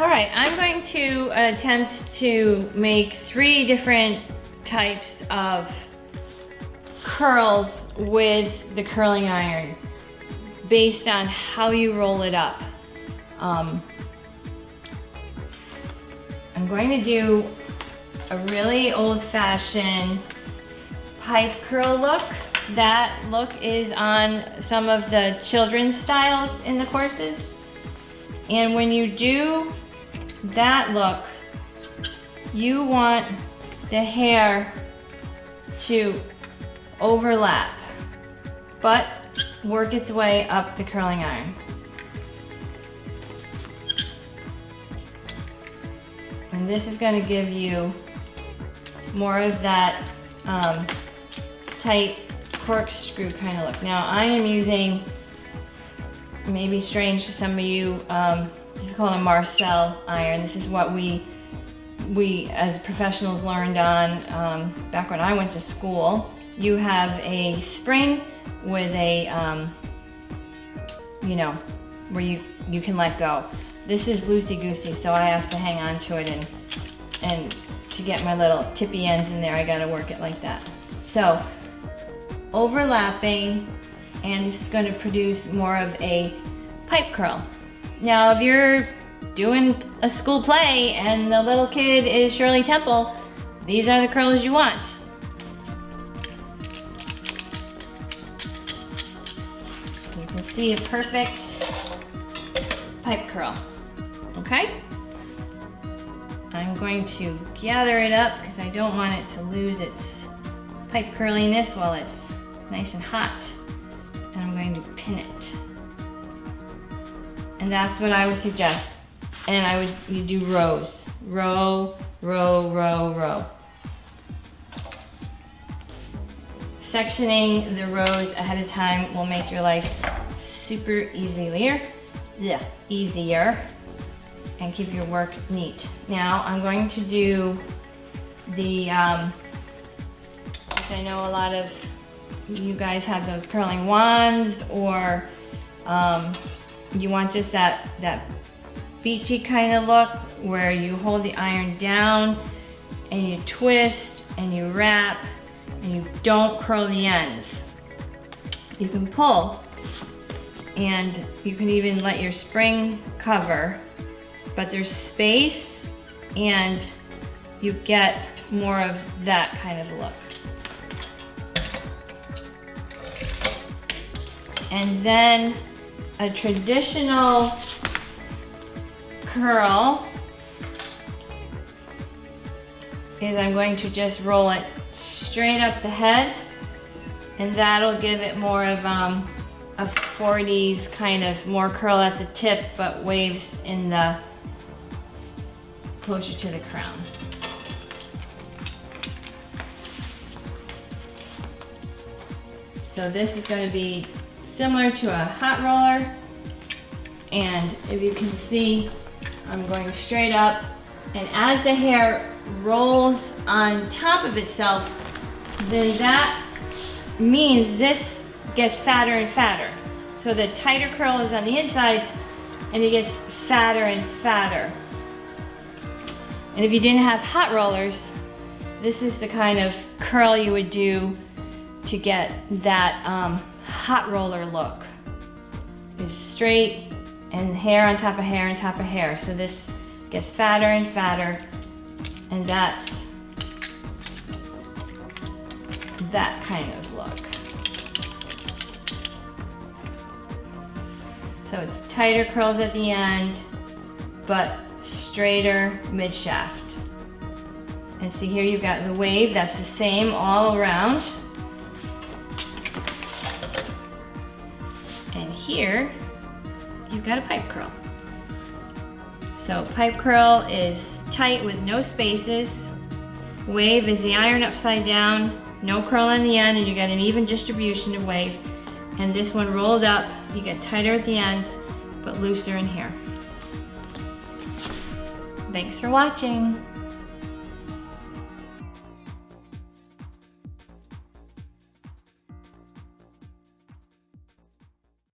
All right, I'm going to attempt to make 3 different types of curls with the curling iron based on how you roll it up. I'm going to do a really old-fashioned pipe curl look. That look is on some of the children's styles in the courses. And when you do that look, you want the hair to overlap, but work its way up the curling iron. And this is going to give you more of that tight corkscrew kind of look. Now I am using, maybe strange to some of you, this is called a Marcel iron. This is what we as professionals learned on back when I went to school. You have a spring with a, you know, where you can let go. This is loosey-goosey, so I have to hang on to it, and to get my little tippy ends in there, I gotta work it like that. So, overlapping, and this is gonna produce more of a pipe curl. Now, if you're doing a school play and the little kid is Shirley Temple, these are the curls you want. You can see a perfect pipe curl, okay? I'm going to gather it up because I don't want it to lose its pipe curliness while it's nice and hot. And I'm going to pin it. And that's what I would suggest. And you do rows. Row, row, row, row. Sectioning the rows ahead of time will make your life super easier. Yeah, easier. And keep your work neat. Now I'm going to do the, which I know a lot of you guys have those curling wands, or you want just that beachy kind of look where you hold the iron down and you twist and you wrap and you don't curl the ends. You can pull, and you can even let your spring cover, but there's space and you get more of that kind of look. And then a traditional curl is I'm going to just roll it straight up the head, and that'll give it more of a 40s kind of, more curl at the tip but waves in the closer to the crown. So this is going to be similar to a hot roller, and if you can see, I'm going straight up, and as the hair rolls on top of itself, then that means this gets fatter and fatter. So the tighter curl is on the inside, and it gets fatter and fatter. And if you didn't have hot rollers, this is the kind of curl you would do to get that hot roller look. Is straight and hair on top of hair on top of hair. So this gets fatter and fatter, and that's that kind of look. So it's tighter curls at the end, but straighter mid-shaft. And see here, you've got the wave, that's the same all around. And here, you've got a pipe curl. So pipe curl is tight with no spaces. Wave is the iron upside down, no curl on the end, and you got an even distribution of wave. And this one rolled up, you get tighter at the ends, but looser in here. Thanks for watching.